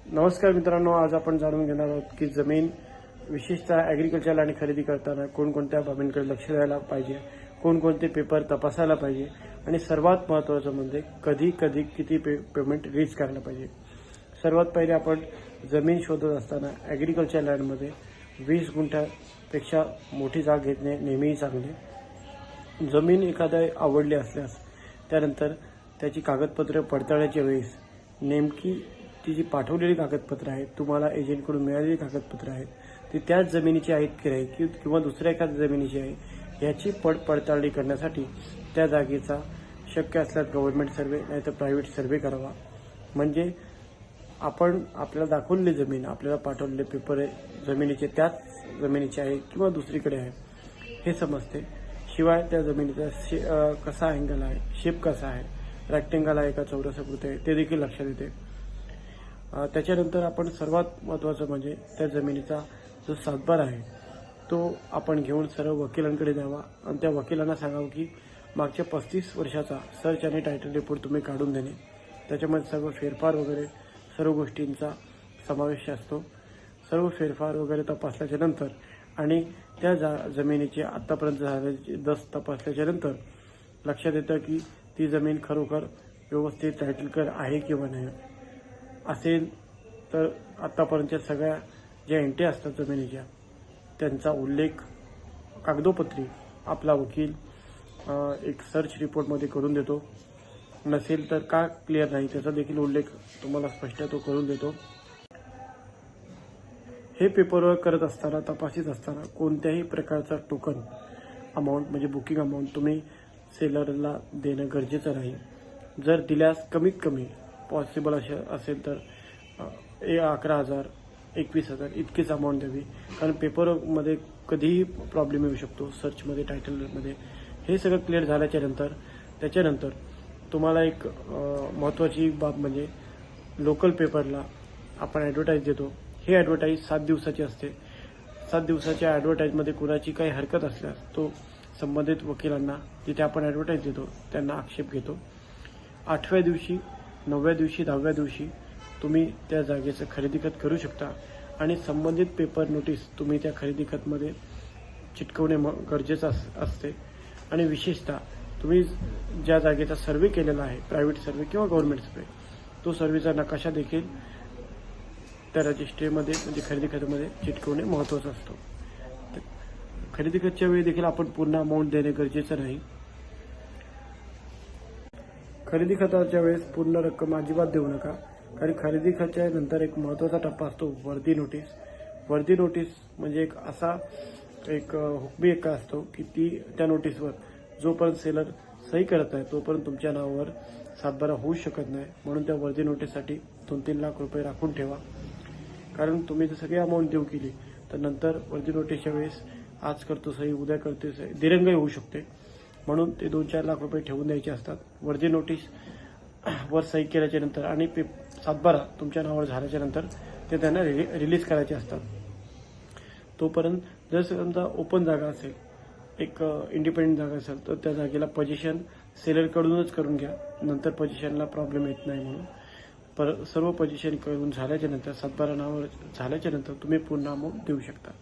नमस्कार मित्रांनो, आज आपण जाणून घेणार आहोत की जमीन विशेषतः ॲग्रिकल्चर आणि खरेदी करताना कोणकोणत्या बाबींकडे लक्ष द्यायला पाहिजे, कोणकोणते पेपर तपासायला पाहिजे आणि सर्वात महत्त्वाचं म्हणजे कधी कधी किती पेमेंट रिलीज करायला पाहिजे। सर्वात पहिले आपण जमीन शोधत असताना ॲग्रिकल्चर लँडमध्ये 20 गुंठ्यापेक्षा मोठी जागा घेणे नेहमीही चांगले। जमीन एखाद्या आवडली असल्यास त्यानंतर त्याची कागदपत्रे पडताळण्याच्या वेळेस नेमकी ती जी पाठवलेली कागदपत्र आहेत, तुम्हाला एजंटकडून मिळालेली कागदपत्र आहेत, ती त्याच जमिनीची आहेत की नाही किंवा दुसऱ्या एखाद्या जमिनीची आहे याची पडताळणी करण्यासाठी त्या जागेचा शक्य असल्यास गव्हर्नमेंट सर्वे नाहीतर प्रायव्हेट सर्वे करावा। म्हणजे आपण आपल्याला दाखवलेली जमीन, आपल्याला पाठवलेले पेपर जमिनीचे त्याच जमिनीचे आहे किंवा दुसरीकडे आहे हे समजते। शिवाय त्या जमिनीचा कसा अँगल आहे, शेप कसा आहे, रेक्टेंगल आहे का चौरसाकृती आहे ते देखील लक्षात येते। त्याच्यानंतर आपण सर्वात महत्त्वाचं म्हणजे त्या जमिनीचा जो सातबारा आहे तो आपण घेऊन सर्व वकिलांकडे द्यावा आणि त्या वकिलांना सांगावं की मागच्या 35 वर्षाचा सर्च आणि टायटल रिपोर्ट तुम्ही काढून देणे। त्याच्यामध्ये सर्व फेरफार वगैरे सर्व गोष्टींचा समावेश असतो। सर्व फेरफार वगैरे तपासल्याच्या नंतर आणि त्या जमिनीचे आत्तापर्यंत झालेले दस्त तपासल्याच्या नंतर लक्षात येतं की ती जमीन खरोखर व्यवस्थित टायटल कर आहे किंवा नाही। असेल तर आत्तापर्यंतच्या सगळ्या ज्या एंट्री असतात जमिनीच्या त्यांचा उल्लेख कागदोपत्री आपला वकील एक सर्च रिपोर्टमध्ये करून देतो। नसेल तर का क्लिअर नाही त्याचा देखील उल्लेख तुम्हाला स्पष्ट तो करून देतो। हे पेपरवर्क करत असताना, तपासित असताना कोणत्याही प्रकारचा टोकन अमाऊंट म्हणजे बुकिंग अमाऊंट तुम्ही सेलरला देणं गरजेचं नाही। जर दिल्यास कमीत कमी पॉसिबल असेल तर 11,000 21,000 इतकीच अमाऊंट द्यावी, कारण पेपरमध्ये कधीही प्रॉब्लेम येऊ शकतो। सर्चमध्ये, टायटलमध्ये हे सगळं क्लिअर झाल्याच्या नंतर त्याच्यानंतर तुम्हाला एक महत्त्वाची बाब म्हणजे लोकल पेपरला आपण ॲडव्हर्टाईज देतो। ही ॲडव्हर्टाईज 7 दिवसाची असते। 7 दिवसाच्या ॲडव्हर्टाईजमध्ये कुणाची काही हरकत असल्यास तो संबंधित वकिलांना जिथे आपण ॲडव्हर्टाईज देतो त्यांना आक्षेप घेतो। 8व्या दिवशी, 9व्या दिवशी, 10व्या दिवशी तुम्ही त्या जागेचं खरेदी खत करू शकता आणि संबंधित पेपर नोटीस तुम्ही त्या खरेदी खतमध्ये चिटकवणे गरजेचं असते। आणि विशेषतः तुम्ही ज्या जागेचा सर्वे केलेला आहे, प्रायव्हेट सर्वे किंवा गव्हर्नमेंट सर्वे, तो सर्वेचा नकाशा देखील त्या रजिस्ट्रीमध्ये म्हणजे खरेदी खतामध्ये चिटकवणे महत्त्वाचं असतो। खरेदी खतच्या वेळी देखील आपण पूर्ण अमाऊंट देणे गरजेचं नाही। खरेदी खताच्या वेळेस पूर्ण रक्कम अजिबात देऊ नका, कारण खरेदी खताच्या नंतर एक महत्त्वाचा टप्पा असतो वर्दी नोटीस। वर्दी नोटीस म्हणजे एक असा हुकमी एक असतो की ती त्या नोटीसवर जोपर्यंत सेलर सही करत आहे तोपर्यंत तुमच्या नावावर सातबारा होऊ शकत नाही। म्हणून त्या वर्दी नोटीससाठी 2-3 लाख रुपये राखून ठेवा, कारण तुम्ही जर सगळी अमाऊंट देऊ केली तर नंतर वर्दी नोटीसच्या वेळेस आज करतो सही, उद्या करतो सही, दिरंगाई होऊ शकते। म्हणून ते 2-4 लाख रुपये ठेवून द्यायचे असतात। वर्दी नोटीस वर सही केल्याच्या नंतर आणि सातबारा तुमच्या नावावर झाल्याच्या नंतर ते त्यांना रिलीज करायचे असतात। तोपर्यंत जर समजा ओपन जागा असेल, एक इंडिपेंडंट जागा असेल तर त्या जागेला पोझिशन सेलरकडूनच करून घ्या, नंतर पोझिशनला प्रॉब्लेम येत नाही। म्हणून सर्व पोझिशन करून झाल्याच्या नंतर सातबारा नावावर झाल्याच्या नंतर तुम्ही पूर्ण अमाऊंट देऊ शकता।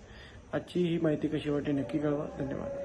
आजची ही माहिती कशी वाटली नक्की कळवा। धन्यवाद।